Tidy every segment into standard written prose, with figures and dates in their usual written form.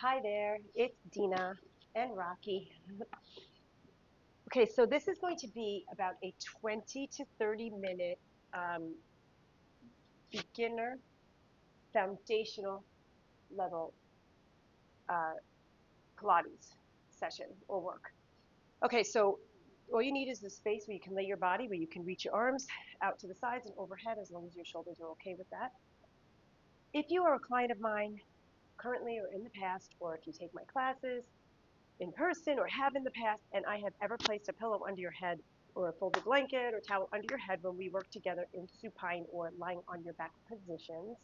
Hi there, it's Dina and Rocky. Okay, so this is going to be about a 20 to 30 minute um, beginner foundational level uh, Pilates session or work. Okay, so all you need is the space where you can lay your body, where you can reach your arms out to the sides and overhead as long as your shoulders are okay with that. If you are a client of mine currently or in the past, or if you take my classes, in person or have in the past, and I have ever placed a pillow under your head or a folded blanket or towel under your head when we work together in supine or lying on your back positions,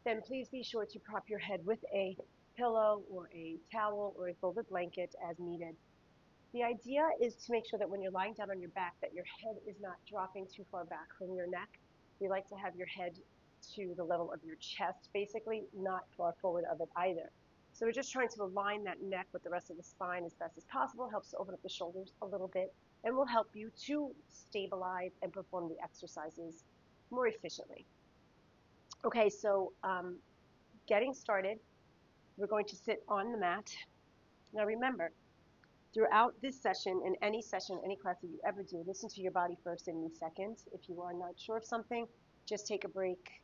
then please be sure to prop your head with a pillow or a towel or a folded blanket as needed. The idea is to make sure that when you're lying down on your back that your head is not dropping too far back from your neck. We like to have your head to the level of your chest, basically, not far forward of it either. So we're just trying to align that neck with the rest of the spine as best as possible, helps to open up the shoulders a little bit, and will help you to stabilize and perform the exercises more efficiently. Okay, so getting started, we're going to sit on the mat. Now remember, throughout this session, in any session, any class that you ever do, listen to your body first and me second. If you are not sure of something, just take a break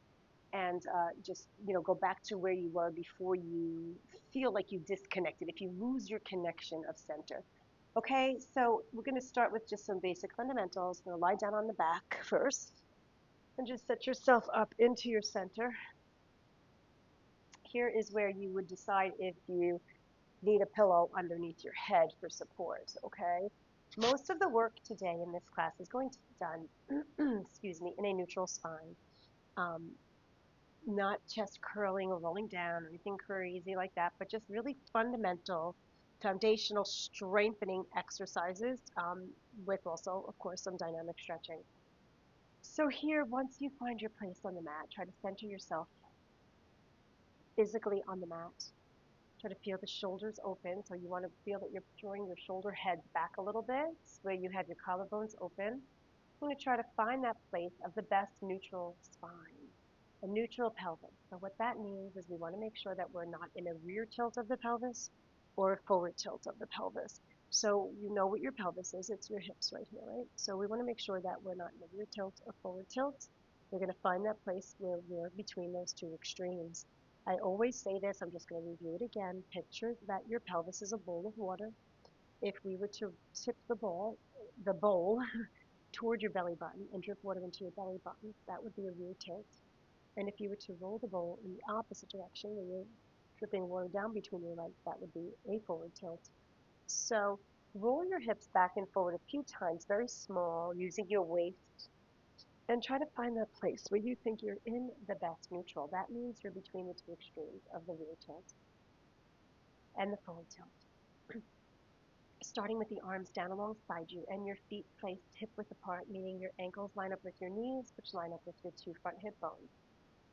and just go back to where you were before you feel like you disconnected, if you lose your connection of center. Okay, so we're going to start with just some basic fundamentals. You're going to lie down on the back first and just set yourself up into your center. Here is where you would decide if you need a pillow underneath your head for support, okay? Most of the work today in this class is going to be done, excuse me, in a neutral spine. Not chest curling or rolling down or anything crazy like that, but just really fundamental, foundational strengthening exercises with also, of course, some dynamic stretching. So here, once you find your place on the mat, try to center yourself physically on the mat. Try to feel the shoulders open. So you want to feel that you're drawing your shoulder heads back a little bit, where you have your collarbones open. I'm going to try to find that place of the best neutral spine, a neutral pelvis. So what that means is we want to make sure that we're not in a rear tilt of the pelvis or a forward tilt of the pelvis. So you know what your pelvis is. It's your hips right here, right? So we want to make sure that we're not in a rear tilt or forward tilt. We're going to find that place where we're between those two extremes. I always say this, I'm just going to review it again. Picture that your pelvis is a bowl of water. If we were to tip the bowl toward your belly button and drip water into your belly button, that would be a rear tilt. And if you were to roll the bowl in the opposite direction, where you're dripping water down between your legs, that would be a forward tilt. So roll your hips back and forward a few times, very small, using your waist, and try to find that place where you think you're in the best neutral. That means you're between the two extremes of the rear tilt and the forward tilt. Starting with the arms down alongside you and your feet placed hip-width apart, meaning your ankles line up with your knees, which line up with your two front hip bones.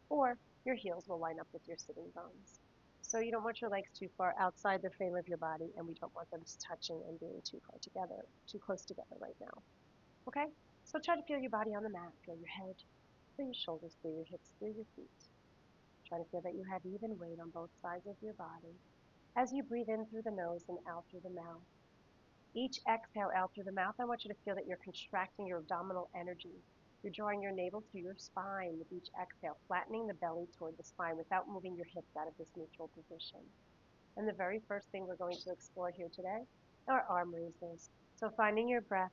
Or your heels will line up with your sitting bones. So you don't want your legs too far outside the frame of your body, and we don't want them touching and being too far together, too close together right now. Okay? So try to feel your body on the mat. Feel your head, feel your shoulders, feel your hips, feel your feet. Try to feel that you have even weight on both sides of your body as you breathe in through the nose and out through the mouth. Each exhale out through the mouth, I want you to feel that you're contracting your abdominal energy. You're drawing your navel to your spine with each exhale, flattening the belly toward the spine without moving your hips out of this neutral position. And the very first thing we're going to explore here today are arm raises. So finding your breath,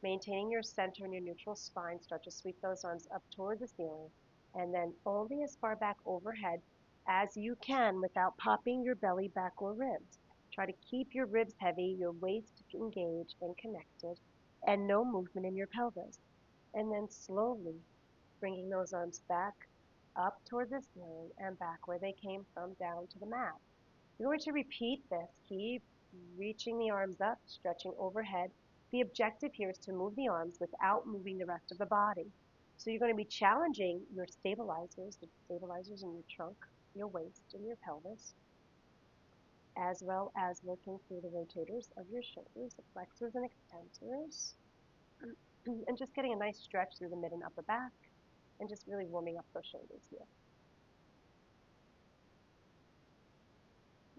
maintaining your center and your neutral spine, start to sweep those arms up toward the ceiling, and then only as far back overhead as you can without popping your belly back or ribs. Try to keep your ribs heavy, your waist engaged and connected, and no movement in your pelvis. And then slowly bringing those arms back up toward the ceiling and back where they came from down to the mat. You're going to repeat this. Keep reaching the arms up, stretching overhead. The objective here is to move the arms without moving the rest of the body. So you're going to be challenging your stabilizers, the stabilizers in your trunk, your waist, and your pelvis, as well as working through the rotators of your shoulders, the flexors and extensors, and just getting a nice stretch through the mid and upper back, and just really warming up those shoulders here.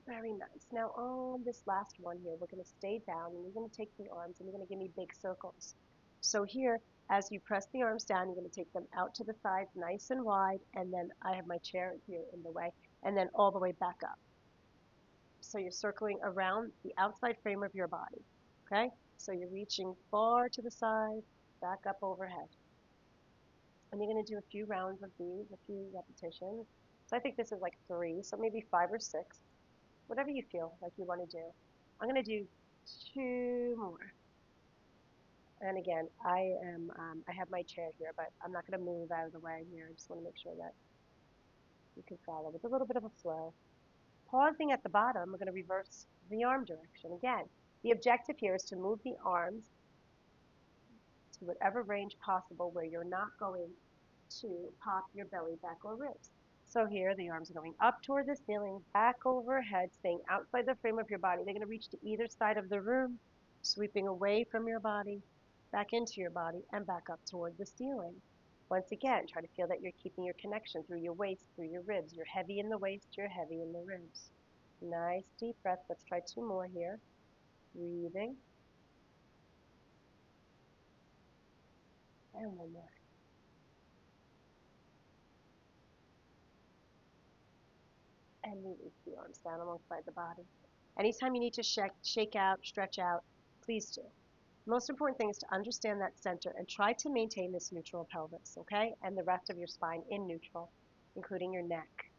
Very nice. Now on this last one here, we're going to stay down and you're going to take the arms and you're going to give me big circles. So here, as you press the arms down, you're going to take them out to the sides nice and wide, and then I have my chair here in the way, and then all the way back up. So you're circling around the outside frame of your body, okay? So you're reaching far to the side, back up overhead. And you're going to do a few rounds of these, a few repetitions. So I think this is like 3, so maybe 5 or 6, whatever you feel like you want to do. I'm going to do 2 more. And again, I have my chair here, but I'm not going to move out of the way here. I just want to make sure that you can follow with a little bit of a flow. Pausing at the bottom, we're going to reverse the arm direction. Again, the objective here is to move the arms to whatever range possible where you're not going to pop your belly, back, or ribs. So here, the arms are going up toward the ceiling, back overhead, staying outside the frame of your body. They're going to reach to either side of the room, sweeping away from your body, back into your body, and back up toward the ceiling. Once again, try to feel that you're keeping your connection through your waist, through your ribs. You're heavy in the waist, you're heavy in the ribs. Nice deep breath. Let's try 2 more here. Breathing. And 1 more. And release the arms down alongside the body. Anytime you need to shake out, stretch out, please do. The most important thing is to understand that center and try to maintain this neutral pelvis, okay? And the rest of your spine in neutral, including your neck.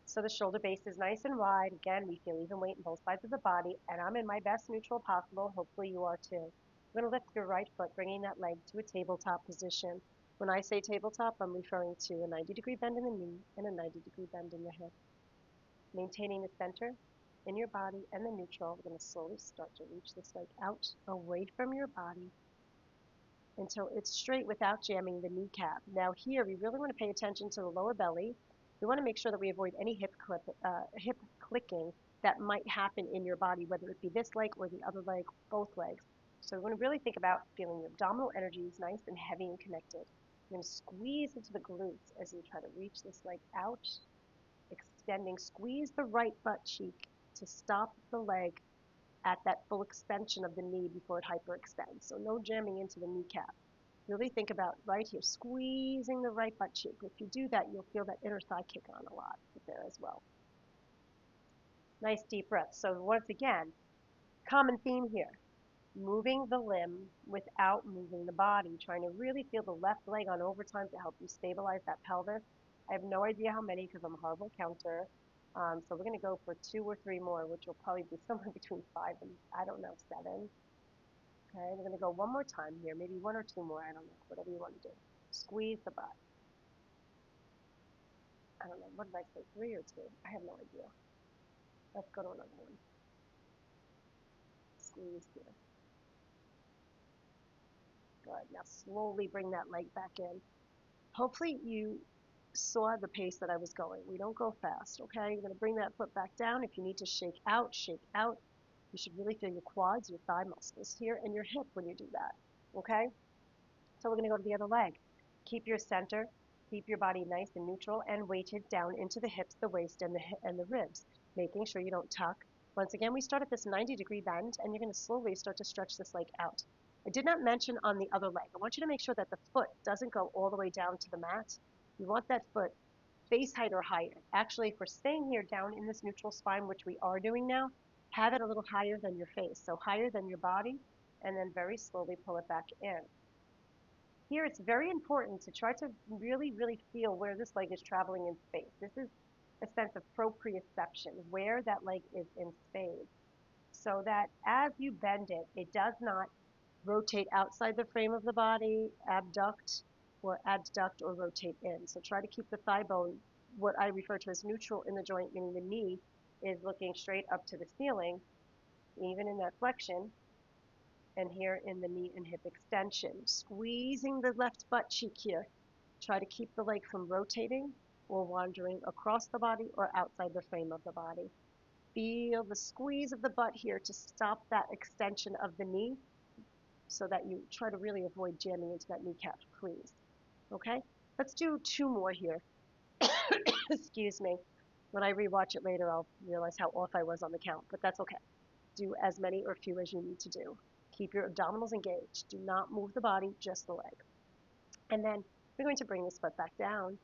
So the shoulder base is nice and wide. Again, we feel even weight in both sides of the body, and I'm in my best neutral possible. Hopefully you are too. I'm going to lift your right foot, bringing that leg to a tabletop position. When I say tabletop, I'm referring to a 90-degree bend in the knee and a 90-degree bend in the hip. Maintaining the center in your body and the neutral, we're going to slowly start to reach this leg out away from your body until it's straight without jamming the kneecap. Now here, we really want to pay attention to the lower belly. We want to make sure that we avoid any hip clicking that might happen in your body, whether it be this leg or the other leg, both legs. So we want to really think about feeling your abdominal energies nice and heavy and connected. You're going to squeeze into the glutes as you try to reach this leg out, extending. Squeeze the right butt cheek to stop the leg at that full extension of the knee before it hyperextends. So no jamming into the kneecap. Really think about right here, squeezing the right butt cheek. If you do that, you'll feel that inner thigh kick on a lot there as well. Nice deep breath. So once again, common theme here. Moving the limb without moving the body, trying to really feel the left leg on overtime to help you stabilize that pelvis. I have no idea how many because I'm a horrible counter. So we're going to go for 2 or 3 more, which will probably be somewhere between 5 and, I don't know, 7. Okay, we're going to go 1 more time here, maybe 1 or 2 more, I don't know, whatever you want to do. Squeeze the butt. I don't know, what did I say, 3 or 2? I have no idea. Let's go to another one. Squeeze here. Good. Now slowly bring that leg back in. Hopefully you saw the pace that I was going. We don't go fast, okay? You're going to bring that foot back down. If you need to shake out, shake out. You should really feel your quads, your thigh muscles here, and your hip when you do that, okay? So we're going to go to the other leg. Keep your center, keep your body nice and neutral and weighted down into the hips, the waist, and the ribs, making sure you don't tuck. Once again, we start at this 90-degree bend, and you're going to slowly start to stretch this leg out. I did not mention on the other leg. I want you to make sure that the foot doesn't go all the way down to the mat. You want that foot face height or higher. Actually, if we're staying here down in this neutral spine, which we are doing now, have it a little higher than your face, so higher than your body, and then very slowly pull it back in. Here, it's very important to try to really, really feel where this leg is traveling in space. This is a sense of proprioception, where that leg is in space, so that as you bend it, it does not rotate outside the frame of the body, abduct, or adduct or rotate in. So try to keep the thigh bone, what I refer to as neutral in the joint, meaning the knee is looking straight up to the ceiling, even in that flexion, and here in the knee and hip extension. Squeezing the left butt cheek here. Try to keep the leg from rotating or wandering across the body or outside the frame of the body. Feel the squeeze of the butt here to stop that extension of the knee so that you try to really avoid jamming into that kneecap, please. Okay? Let's do 2 more here. Excuse me. When I rewatch it later, I'll realize how off I was on the count, but that's okay. Do as many or few as you need to do. Keep your abdominals engaged. Do not move the body, just the leg. And then we're going to bring this foot back down,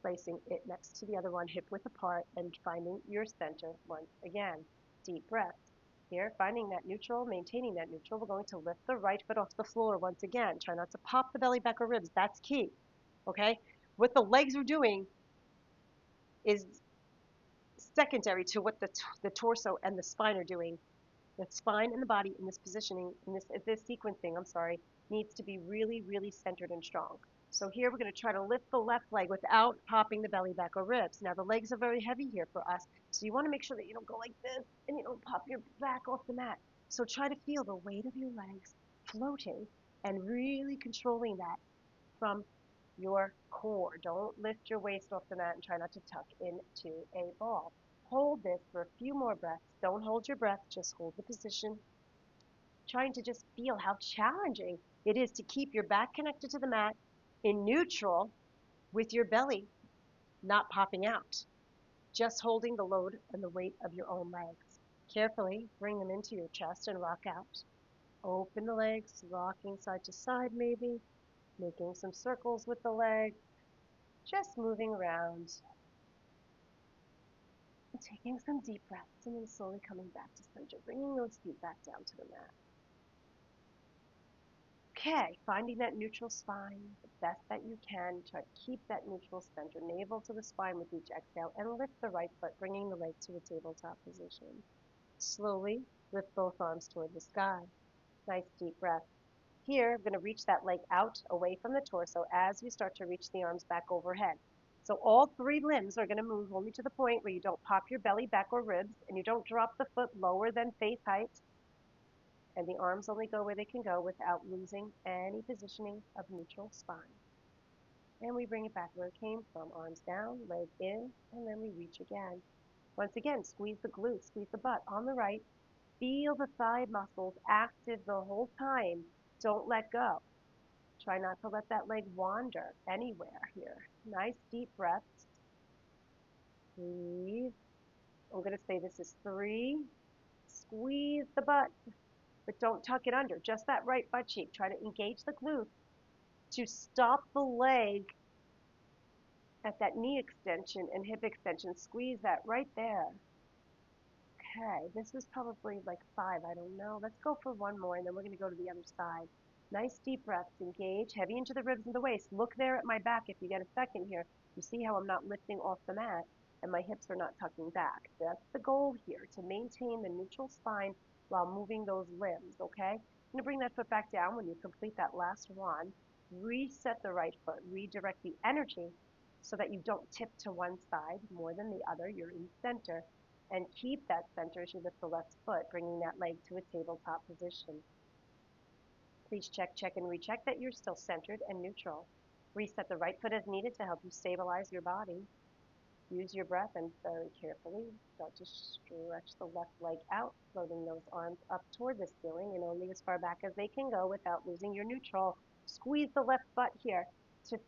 placing it next to the other one, hip width apart, and finding your center once again. Deep breath. Here, finding that neutral, maintaining that neutral, we're going to lift the right foot off the floor once again. Try not to pop the belly back or ribs. That's key. Okay? What the legs are doing is secondary to what the torso and the spine are doing. The spine and the body in this positioning, in this sequencing, I'm sorry, needs to be really, really centered and strong. So here we're going to try to lift the left leg without popping the belly back or ribs. Now the legs are very heavy here for us, so you want to make sure that you don't go like this and you don't pop your back off the mat. So try to feel the weight of your legs floating and really controlling that from your core. Don't lift your waist off the mat and try not to tuck into a ball. Hold this for a few more breaths. Don't hold your breath, just hold the position. Trying to just feel how challenging it is to keep your back connected to the mat in neutral with your belly not popping out. Just holding the load and the weight of your own legs. Carefully bring them into your chest and rock out. Open the legs, rocking side to side maybe, making some circles with the legs, just moving around. And taking some deep breaths and then slowly coming back to center, bringing those feet back down to the mat. Okay, finding that neutral spine the best that you can. Try to keep that neutral center, navel to the spine with each exhale, and lift the right foot, bringing the leg to a tabletop position. Slowly lift both arms toward the sky. Nice deep breath. Here, I'm going to reach that leg out away from the torso as you start to reach the arms back overhead. So all three limbs are going to move only to the point where you don't pop your belly back or ribs, and you don't drop the foot lower than face height, and the arms only go where they can go without losing any positioning of neutral spine. And we bring it back where it came from, arms down, leg in, and then we reach again. Once again, squeeze the glutes, squeeze the butt on the right. Feel the thigh muscles active the whole time. Don't let go. Try not to let that leg wander anywhere here. Nice deep breaths. Breathe. I'm going to say this is 3. Squeeze the butt, but don't tuck it under. Just that right butt cheek. Try to engage the glutes to stop the leg at that knee extension and hip extension. Squeeze that right there. Okay, this is probably like 5, I don't know. Let's go for one more, and then we're going to go to the other side. Nice deep breaths, engage, heavy into the ribs and the waist. Look there at my back if you get a second here. You see how I'm not lifting off the mat, and my hips are not tucking back. That's the goal here, to maintain the neutral spine while moving those limbs, okay? I'm going to bring that foot back down when you complete that last one. Reset the right foot, redirect the energy so that you don't tip to one side more than the other. You're in center. And keep that center as you lift the left foot, bringing that leg to a tabletop position. Please check, and recheck that you're still centered and neutral. Reset the right foot as needed to help you stabilize your body. Use your breath and very carefully start to stretch the left leg out, floating those arms up toward the ceiling and only as far back as they can go without losing your neutral. Squeeze the left butt here to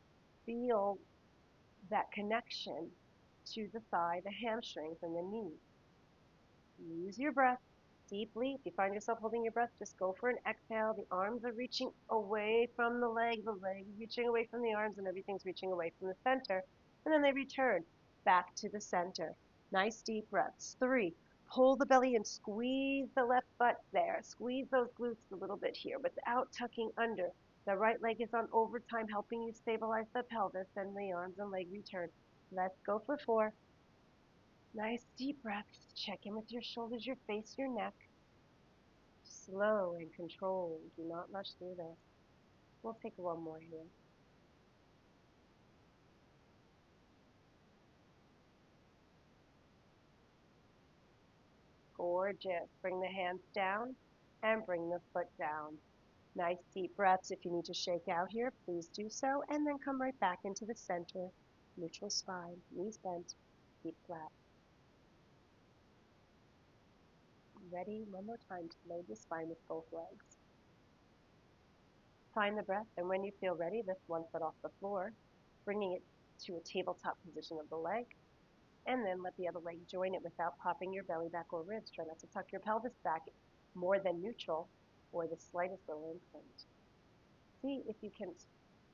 feel that connection to the thigh, the hamstrings, and the knees. Use your breath deeply. If you find yourself holding your breath, just go for an exhale. The arms are reaching away from the leg is reaching away from the arms, and everything's reaching away from the center. And then they return back to the center. Nice deep breaths. 3. Pull the belly and squeeze the left butt there. Squeeze those glutes a little bit here without tucking under. The right leg is on overtime, helping you stabilize the pelvis, and the arms and leg return. Let's go for 4. Nice deep breaths. Check in with your shoulders, your face, your neck. Slow and controlled. Do not rush through this. We'll take one more here. Gorgeous. Bring the hands down and bring the foot down. Nice deep breaths. If you need to shake out here, please do so. And then come right back into the center. Neutral spine. Knees bent. Feet flat. Ready? One more time to load the spine with both legs. Find the breath, and when you feel ready, lift one foot off the floor, bringing it to a tabletop position of the leg. And then let the other leg join it without popping your belly back or ribs. Try not to tuck your pelvis back more than neutral or the slightest little inclined. See if you can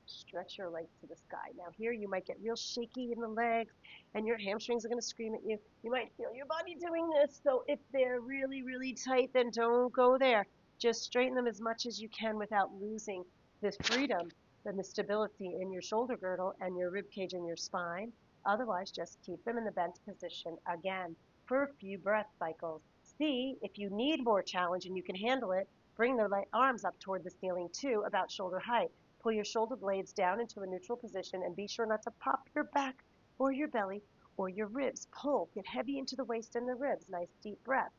stretch your legs to the sky. Now here you might get real shaky in the legs and your hamstrings are going to scream at you. You might feel your body doing this. So if they're really, really tight, then don't go there. Just straighten them as much as you can without losing the freedom and the stability in your shoulder girdle and your rib cage and your spine. Otherwise, just keep them in the bent position again for a few breath cycles. See if you need more challenge and you can handle it. Bring the arms up toward the ceiling too, about shoulder height. Pull your shoulder blades down into a neutral position and be sure not to pop your back or your belly or your ribs. Pull, get heavy into the waist and the ribs. Nice deep breaths.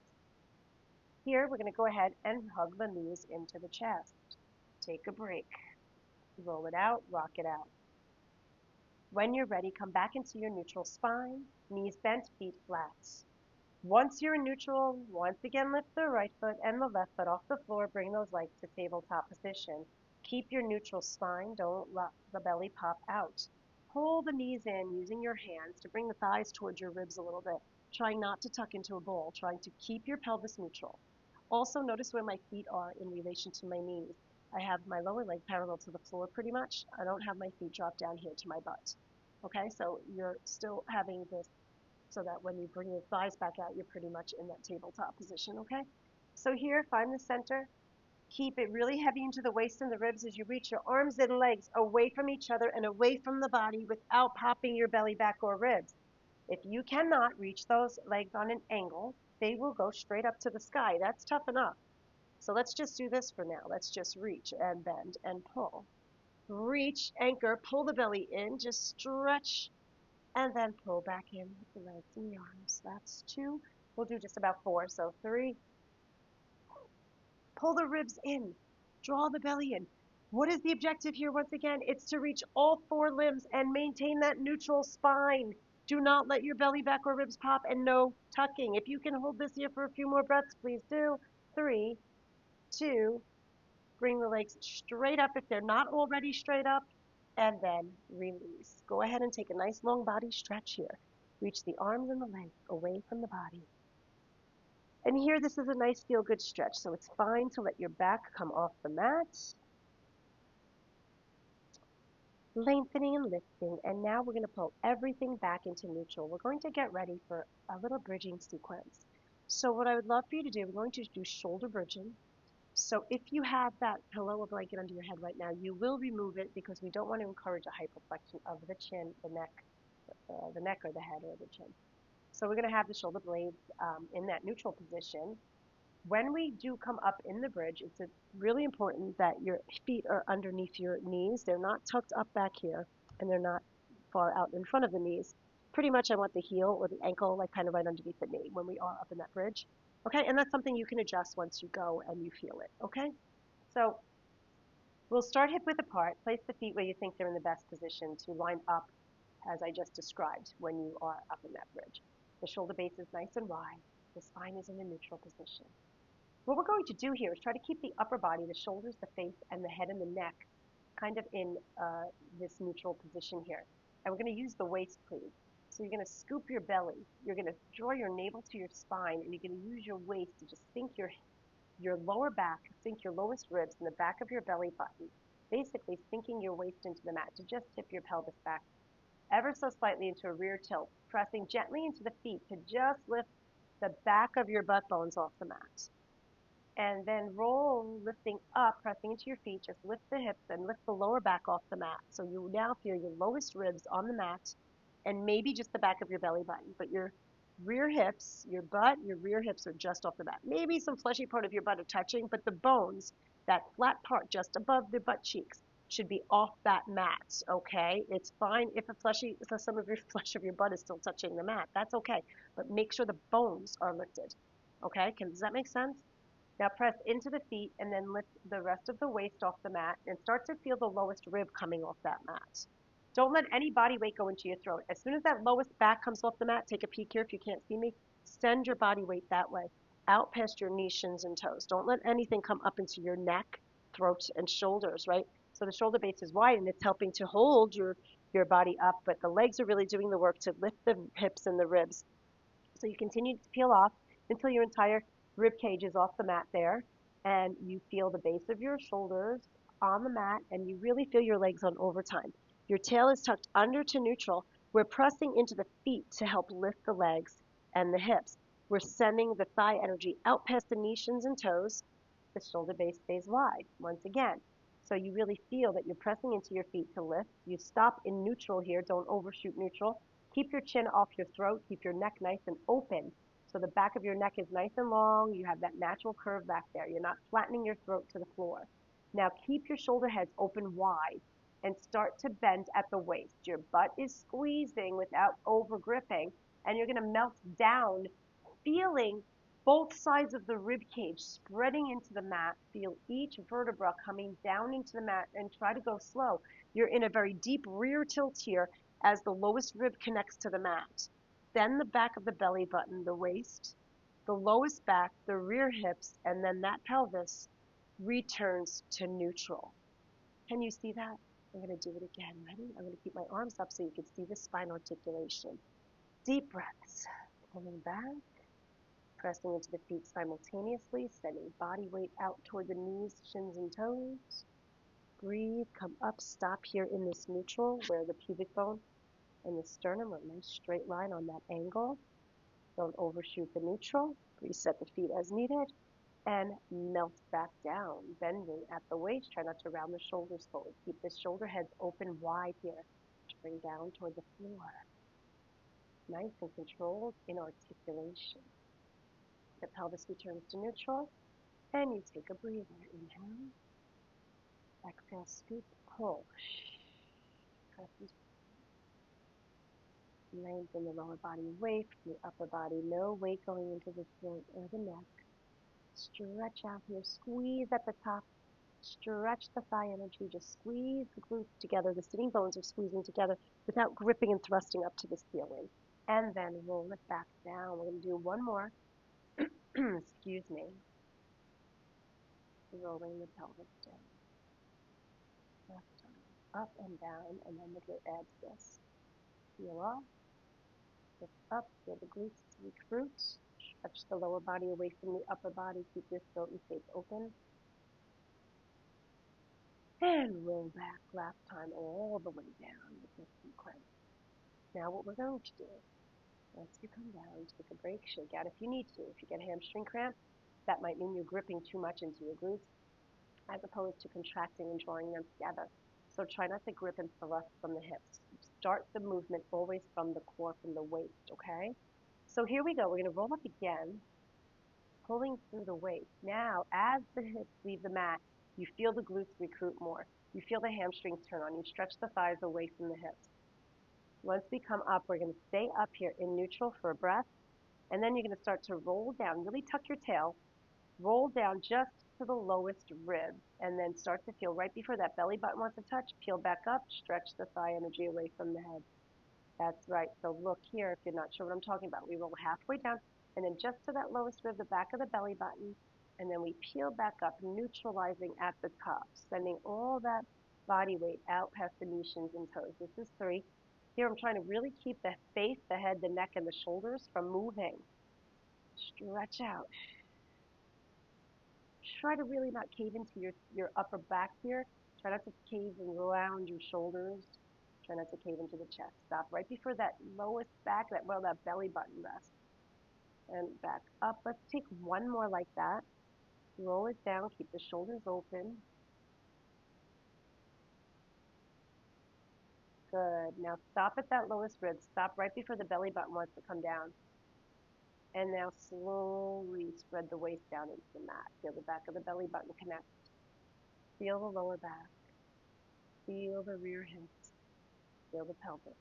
Here, we're going to go ahead and hug the knees into the chest. Take a break. Roll it out, rock it out. When you're ready, come back into your neutral spine, knees bent, feet flat. Once you're in neutral, once again lift the right foot and the left foot off the floor. Bring those legs to tabletop position. Keep your neutral spine. Don't let the belly pop out. Pull the knees in using your hands to bring the thighs towards your ribs a little bit. Trying not to tuck into a ball. Trying to keep your pelvis neutral. Also notice where my feet are in relation to my knees. I have my lower leg parallel to the floor pretty much. I don't have my feet drop down here to my butt. Okay, so you're still having this so that when you bring your thighs back out, you're pretty much in that tabletop position, okay? So here, find the center. Keep it really heavy into the waist and the ribs as you reach your arms and legs away from each other and away from the body without popping your belly back or ribs. If you cannot reach those legs on an angle, they will go straight up to the sky. That's tough enough. So let's just do this for now. Let's just reach and bend and pull. Reach, anchor, pull the belly in, just stretch, and then pull back in with the legs and the arms. That's 2. We'll do just about 4. So 3. Pull the ribs in. Draw the belly in. What is the objective here once again? It's to reach all 4 limbs and maintain that neutral spine. Do not let your belly back or ribs pop, and no tucking. If you can hold this here for a few more breaths, please do. 3, 2, bring the legs straight up if they're not already straight up, and then release. Go ahead and take a nice long body stretch here. Reach the arms and the legs away from the body. And here, this is a nice feel-good stretch, so it's fine to let your back come off the mat. Lengthening and lifting, and now we're going to pull everything back into neutral. We're going to get ready for a little bridging sequence. So what I would love for you to do, we're going to do shoulder bridging. So if you have that pillow or blanket under your head right now, you will remove it because we don't want to encourage a hyperflexion of the chin, the neck or the head or the chin. So we're going to have the shoulder blades in that neutral position. When we do come up in the bridge, it's really important that your feet are underneath your knees. They're not tucked up back here, and they're not far out in front of the knees. Pretty much I want the heel or the ankle like kind of right underneath the knee when we are up in that bridge. Okay, and that's something you can adjust once you go and you feel it, okay? So we'll start hip width apart. Place the feet where you think they're in the best position to line up as I just described when you are up in that bridge. The shoulder base is nice and wide. The spine is in a neutral position. What we're going to do here is try to keep the upper body, the shoulders, the face, and the head and the neck kind of in this neutral position here. And we're going to use the waist please. So you're going to scoop your belly. You're going to draw your navel to your spine, and you're going to use your waist to just sink your lower back, sink your lowest ribs in the back of your belly button, basically sinking your waist into the mat to just tip your pelvis back ever so slightly into a rear tilt, pressing gently into the feet to just lift the back of your butt bones off the mat. And then roll, lifting up, pressing into your feet, just lift the hips and lift the lower back off the mat. So you now feel your lowest ribs on the mat and maybe just the back of your belly button, but your rear hips, your butt, your rear hips are just off the mat. Maybe some fleshy part of your butt are touching, but the bones, that flat part just above the butt cheeks, should be off that mat, okay? It's fine if some of your flesh of your butt is still touching the mat. That's okay, but make sure the bones are lifted, okay? Does that make sense? Now press into the feet and then lift the rest of the waist off the mat and start to feel the lowest rib coming off that mat. Don't let any body weight go into your throat. As soon as that lowest back comes off the mat, take a peek here if you can't see me, send your body weight that way, out past your knees, shins, and toes. Don't let anything come up into your neck, throat, and shoulders, right? So the shoulder base is wide and it's helping to hold your your body up, but the legs are really doing the work to lift the hips and the ribs. So you continue to peel off until your entire rib cage is off the mat there, and you feel the base of your shoulders on the mat, and you really feel your legs on overtime. Your tail is tucked under to neutral. We're pressing into the feet to help lift the legs and the hips. We're sending the thigh energy out past the knee, shins, and toes. The shoulder base stays wide once again. So you really feel that you're pressing into your feet to lift. You stop in neutral here. Don't overshoot neutral. Keep your chin off your throat. Keep your neck nice and open. So the back of your neck is nice and long. You have that natural curve back there. You're not flattening your throat to the floor. Now keep your shoulder heads open wide and start to bend at the waist. Your butt is squeezing without over gripping, and you're going to melt down, feeling both sides of the rib cage spreading into the mat. Feel each vertebra coming down into the mat, and try to go slow. You're in a very deep rear tilt here as the lowest rib connects to the mat. Then the back of the belly button, the waist, the lowest back, the rear hips, and then that pelvis returns to neutral. Can you see that? I'm going to do it again. Ready? I'm going to keep my arms up so you can see the spine articulation. Deep breaths. Pulling back. Pressing into the feet simultaneously, sending body weight out toward the knees, shins, and toes. Breathe, come up, stop here in this neutral where the pubic bone and the sternum are a nice straight line on that angle. Don't overshoot the neutral. Reset the feet as needed and melt back down, bending at the waist. Try not to round the shoulders forward. Keep the shoulder heads open wide here. Bring down toward the floor. Nice and controlled in articulation. The pelvis returns to neutral, and you take a breather. Inhale, exhale, scoop, pull. Lengthen the lower body away from the upper body. No weight going into the throat or the neck. Stretch out here. Squeeze at the top. Stretch the thigh energy. Just squeeze the glutes together. The sitting bones are squeezing together without gripping and thrusting up to the ceiling. And then roll it back down. We're going to do one more. Excuse me. Rolling the pelvis down. Left arm up and down, and then with your abs this. Feel off. Lift up. Feel the glutes recruit. Stretch the lower body away from the upper body. Keep your throat and face open. And roll back last time all the way down with this sequence. Now what we're going to do, once you come down, take a break, shake out if you need to. If you get hamstring cramp, that might mean you're gripping too much into your glutes as opposed to contracting and drawing them together. So try not to grip and thrust from the hips. Start the movement always from the core, from the waist, okay? So here we go. We're going to roll up again, pulling through the waist. Now, as the hips leave the mat, you feel the glutes recruit more. You feel the hamstrings turn on. You stretch the thighs away from the hips. Once we come up, we're going to stay up here in neutral for a breath, and then you're going to start to roll down. Really tuck your tail. Roll down just to the lowest rib, and then start to feel right before that belly button wants to touch. Peel back up, stretch the thigh energy away from the head. That's right. So look here, if you're not sure what I'm talking about. We roll halfway down, and then just to that lowest rib, the back of the belly button, and then we peel back up, neutralizing at the top, sending all that body weight out past the knees, shins, and toes. This is 3. Here I'm trying to really keep the face, the head, the neck, and the shoulders from moving. Stretch out. Try to really not cave into your upper back here. Try not to cave around your shoulders. Try not to cave into the chest. Stop right before that lowest back, that belly button rest. And back up. Let's take one more like that. Roll it down. Keep the shoulders open. Good. Now stop at that lowest rib. Stop right before the belly button wants to come down. And now slowly spread the waist down into the mat. Feel the back of the belly button connect. Feel the lower back. Feel the rear hips. Feel the pelvis.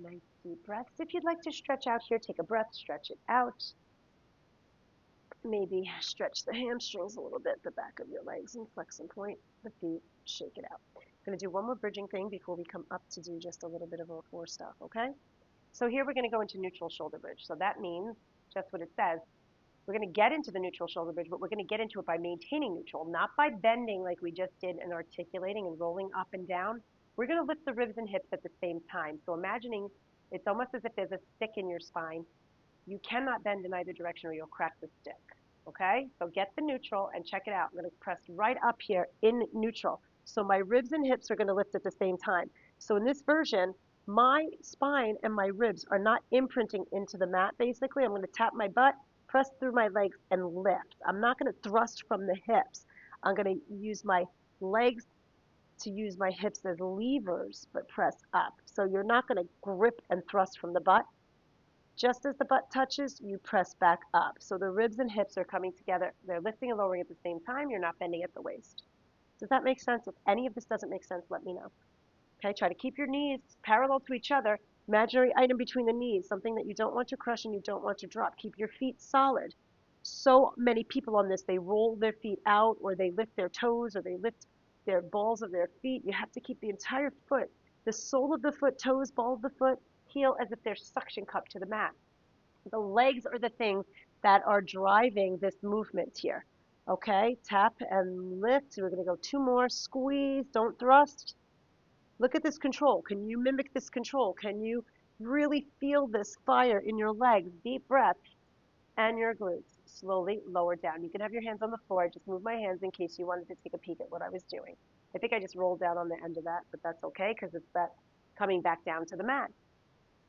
Nice deep breaths. If you'd like to stretch out here, take a breath, stretch it out. Maybe stretch the hamstrings a little bit, the back of your legs, and flex and point the feet, shake it out. I'm going to do one more bridging thing before we come up to do just a little bit of our core stuff, okay? So here we're going to go into neutral shoulder bridge. So that means just what it says. We're going to get into the neutral shoulder bridge, but we're going to get into it by maintaining neutral, not by bending like we just did and articulating and rolling up and down. We're going to lift the ribs and hips at the same time. So imagining it's almost as if there's a stick in your spine. You cannot bend in either direction or you'll crack the stick. Okay? So get the neutral and check it out. I'm going to press right up here in neutral. So my ribs and hips are going to lift at the same time. So in this version, my spine and my ribs are not imprinting into the mat, basically. I'm going to tap my butt, press through my legs, and lift. I'm not going to thrust from the hips. I'm going to use my legs to use my hips as levers, but press up. So you're not going to grip and thrust from the butt. Just as the butt touches, you press back up. So the ribs and hips are coming together. They're lifting and lowering at the same time. You're not bending at the waist. Does that make sense? If any of this doesn't make sense, let me know. Okay, try to keep your knees parallel to each other. Imaginary item between the knees, something that you don't want to crush and you don't want to drop. Keep your feet solid. So many people on this, they roll their feet out or they lift their toes or they lift their balls of their feet. You have to keep the entire foot, the sole of the foot, toes, ball of the foot, heel as if they're suction cupped to the mat. The legs are the things that are driving this movement here. Okay, tap and lift. We're going to go 2 more. Squeeze, don't thrust. Look at this control. Can you mimic this control? Can you really feel this fire in your legs? Deep breath and your glutes. Slowly lower down. You can have your hands on the floor. I just moved my hands in case you wanted to take a peek at what I was doing. I think I just rolled down on the end of that, but that's okay because it's that coming back down to the mat.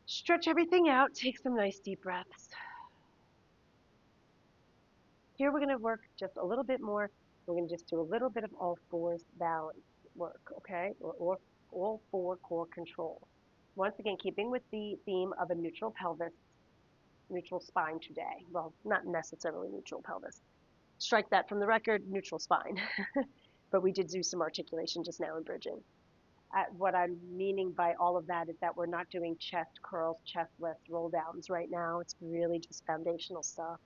Stretch everything out. Take some nice deep breaths. Here we're going to work just a little bit more. We're going to just do a little bit of all fours balance work, okay? Or all 4 core control. Once again, keeping with the theme of a neutral pelvis, neutral spine today. Well, not necessarily neutral pelvis. Strike that from the record, neutral spine. But we did do some articulation just now in bridging. What I'm meaning by all of that is that we're not doing chest curls, chest lifts, roll downs right now. It's really just foundational stuff.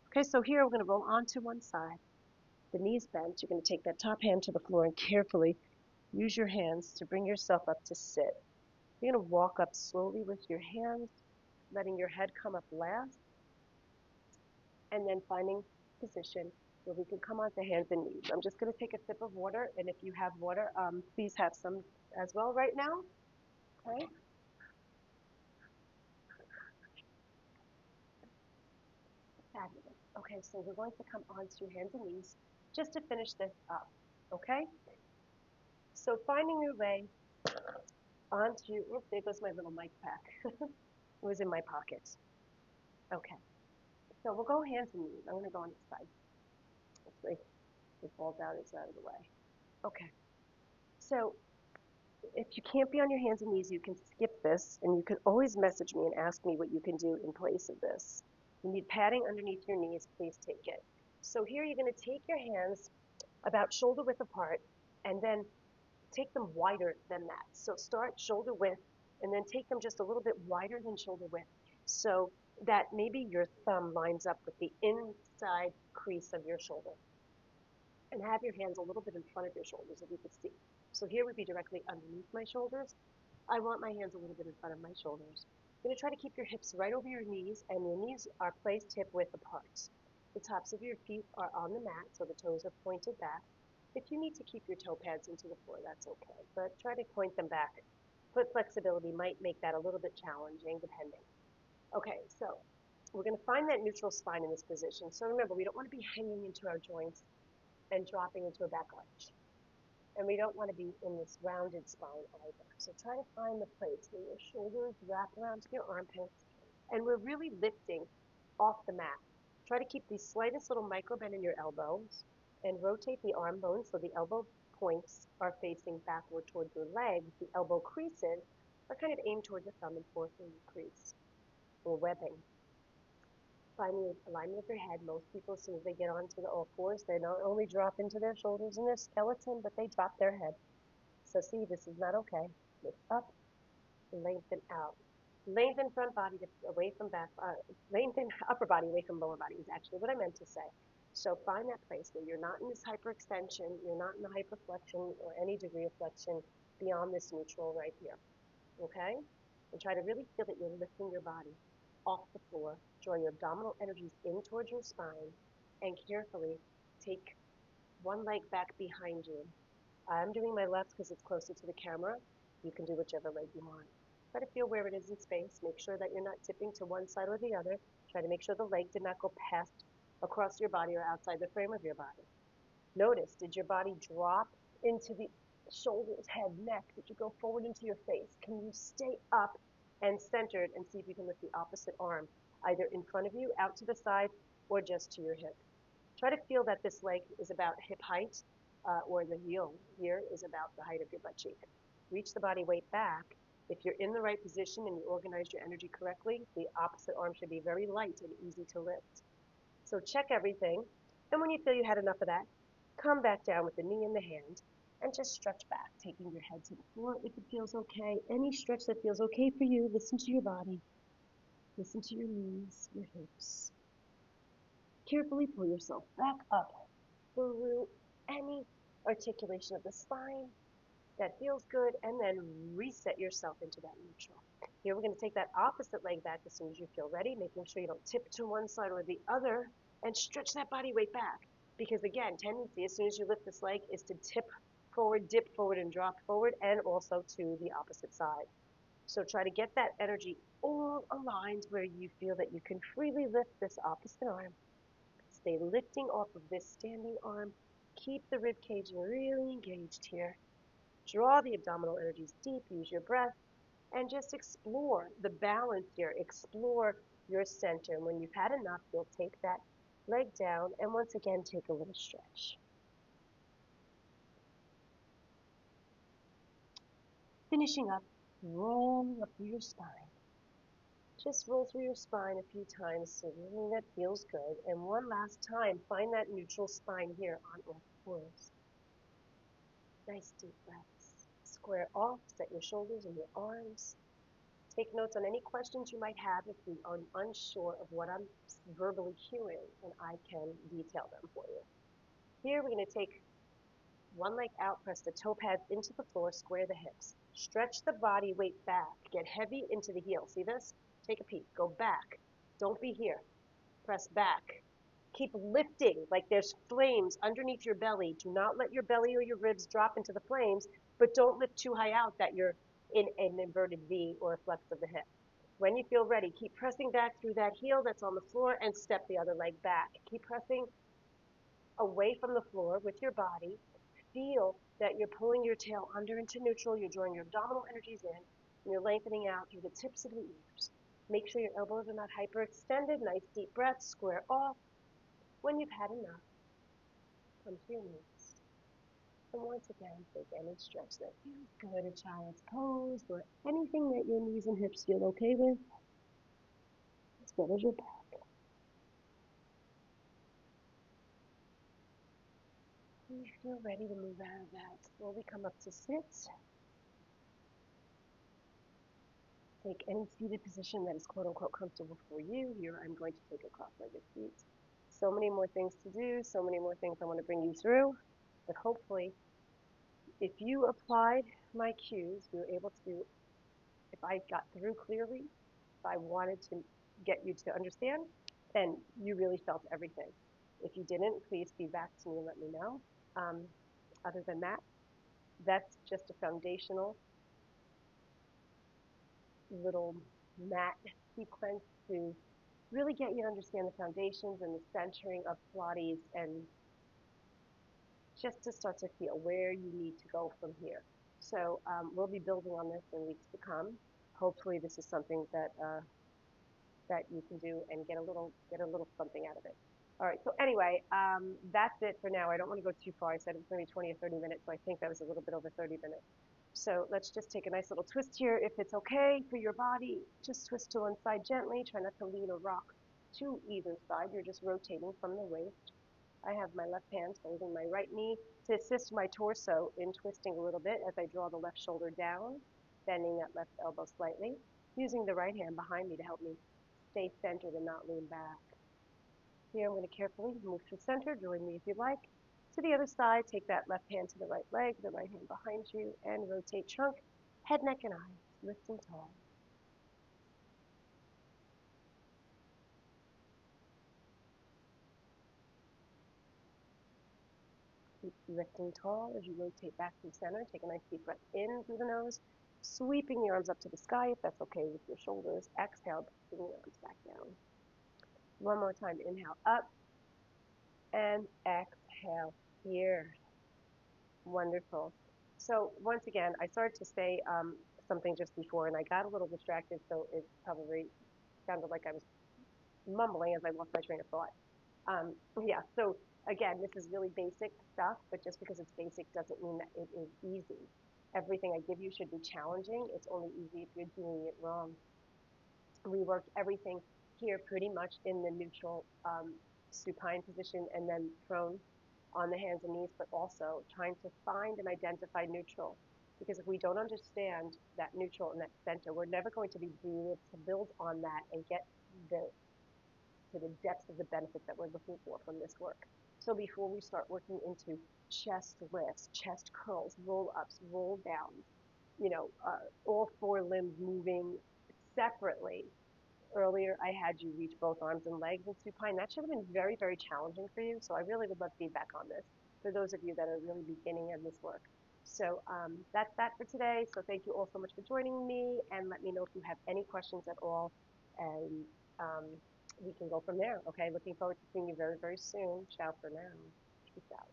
Okay, so here we're going to roll onto one side. The knees bent. You're going to take that top hand to the floor and carefully use your hands to bring yourself up to sit. You're going to walk up slowly with your hands, letting your head come up last, and then finding position where we can come onto hands and knees. I'm just going to take a sip of water, and if you have water, please have some as well right now. Okay. Fabulous. Okay, so we're going to come onto hands and knees just to finish this up. Okay. So finding your way onto, oh, there goes my little mic pack. It was in my pocket. Okay. So we'll go hands and knees. I'm going to go on this side. This way, it falls out, it's out of the way. Okay. So if you can't be on your hands and knees, you can skip this, and you can always message me and ask me what you can do in place of this. You need padding underneath your knees, please take it. So here you're going to take your hands about shoulder width apart, and then take them wider than that. So start shoulder width, and then take them just a little bit wider than shoulder width, so that maybe your thumb lines up with the inside crease of your shoulder. And have your hands a little bit in front of your shoulders, if you could see. So here would be directly underneath my shoulders. I want my hands a little bit in front of my shoulders. You're going to try to keep your hips right over your knees, and your knees are placed hip width apart. The tops of your feet are on the mat, so the toes are pointed back. If you need to keep your toe pads into the floor, that's okay, but try to point them back. Foot flexibility might make that a little bit challenging, depending. Okay, so we're going to find that neutral spine in this position. So remember, we don't want to be hanging into our joints and dropping into a back arch. And we don't want to be in this rounded spine either. So try to find the place where your shoulders wrap around to your armpits, and we're really lifting off the mat. Try to keep the slightest little micro bend in your elbows, and rotate the arm bones so the elbow points are facing backward towards your legs. The elbow creases are kind of aimed towards the thumb and forefinger crease, or webbing. Finding the alignment of your head. Most people, as soon as they get onto the all fours, they not only drop into their shoulders and their skeleton, but they drop their head. So see, this is not okay. Lift up, lengthen out. Lengthen front body away from back, lengthen upper body away from lower body is actually what I meant to say. So find that place where you're not in this hyperextension, you're not in the hyperflexion or any degree of flexion beyond this neutral right here. Okay? And try to really feel that you're lifting your body. off the floor. Draw your abdominal energies in towards your spine and carefully take one leg back behind you. I'm doing my left because it's closer to the camera. You can do whichever leg you want. Try to feel where it is in space. Make sure that you're not tipping to one side or the other. Try to make sure the leg did not go past across your body or outside the frame of your body. Notice, did your body drop into the shoulders, head, neck? Did you go forward into your face? Can you stay up and centered and see if you can lift the opposite arm, either in front of you, out to the side, or just to your hip? Try to feel that this leg is about hip height, or the heel here is about the height of your butt cheek. Reach the body weight back. If you're in the right position and you organize your energy correctly, the opposite arm should be very light and easy to lift. So check everything, and when you feel you had enough of that, come back down with the knee in the hand and just stretch back, taking your head to the floor if it feels okay. Any stretch that feels okay for you, listen to your body. Listen to your knees, your hips. Carefully pull yourself back up through any articulation of the spine that feels good, and then reset yourself into that neutral. Here we're going to take that opposite leg back as soon as you feel ready, making sure you don't tip to one side or the other, and stretch that body weight back. Because again, tendency as soon as you lift this leg is to tip forward, dip forward, and drop forward, and also to the opposite side. So try to get that energy all aligned where you feel that you can freely lift this opposite arm. Stay lifting off of this standing arm. Keep the rib cage really engaged here. Draw the abdominal energies deep, use your breath, and just explore the balance here. Explore your center. And when you've had enough, you'll take that leg down and once again take a little stretch. Finishing up, roll up through your spine. Just roll through your spine a few times so really that feels good. And one last time, find that neutral spine here on all fours. Nice deep breaths. Square off, set your shoulders and your arms. Take notes on any questions you might have if you are unsure of what I'm verbally cueing, and I can detail them for you. Here we're going to take one leg out, press the toe pads into the floor, square the hips. Stretch the body weight back. Get heavy into the heel. See this? Take a peek. Go back. Don't be here. Press back. Keep lifting like there's flames underneath your belly. Do not let your belly or your ribs drop into the flames, but don't lift too high out that you're in an inverted V or a flex of the hip. When you feel ready, keep pressing back through that heel that's on the floor and step the other leg back. Keep pressing away from the floor with your body. Feel that you're pulling your tail under into neutral. You're drawing your abdominal energies in, and you're lengthening out through the tips of the ears. Make sure your elbows are not hyperextended. Nice deep breath. Square off. When you've had enough, come to your knees. And once again, take any stretch that feels good, a child's pose, or anything that your knees and hips feel okay with, as well as your back. When you feel ready to move out of that, slowly come up to sit. Take any seated position that is quote-unquote comfortable for you. Here I'm going to take a cross-legged seat. So many more things to do, so many more things I want to bring you through, but hopefully if you applied my cues, we were able to, if I got through clearly, if I wanted to get you to understand, then you really felt everything. If you didn't, please feedback to me and let me know. Other than that, that's just a foundational little mat sequence to really get you to understand the foundations and the centering of Pilates, and just to start to feel where you need to go from here. So we'll be building on this in weeks to come. Hopefully this is something that that you can do and get a little something out of it. All right, so anyway, that's it for now. I don't want to go too far. I said it was going to be 20 or 30 minutes, so I think that was a little bit over 30 minutes. So let's just take a nice little twist here. If it's okay for your body, just twist to one side gently. Try not to lean or rock to either side. You're just rotating from the waist. I have my left hand holding my right knee to assist my torso in twisting a little bit as I draw the left shoulder down, bending that left elbow slightly, using the right hand behind me to help me stay centered and not lean back. Here I'm going to carefully move to center. Join me if you'd like. To the other side, take that left hand to the right leg, the right hand behind you, and rotate trunk, head, neck, and eyes, lifting tall. lifting tall as you rotate back to the center. Take a nice deep breath in through the nose, sweeping the arms up to the sky if that's okay with your shoulders. Exhale, bring the arms back down. One more time, inhale up and exhale here. Wonderful. So once again, I started to say something just before and I got a little distracted, so it probably sounded like I was mumbling as I lost my train of thought. Yeah, so again, this is really basic stuff, but just because it's basic doesn't mean that it is easy. Everything I give you should be challenging. It's only easy if you're doing it wrong. We worked everything here pretty much in the neutral supine position and then prone on the hands and knees, but also trying to find and identify neutral. Because if we don't understand that neutral and that center, we're never going to be able to build on that and get the to the depth of the benefit that we're looking for from this work. So before we start working into chest lifts, chest curls, roll ups, roll downs, all four limbs moving separately. Earlier, I had you reach both arms and legs in supine. That should have been very, very challenging for you. So I really would love feedback on this for those of you that are really beginning in this work. So that's that for today. So thank you all so much for joining me, and let me know if you have any questions at all, and we can go from there. Okay, looking forward to seeing you very, very soon. Ciao for now. Peace out.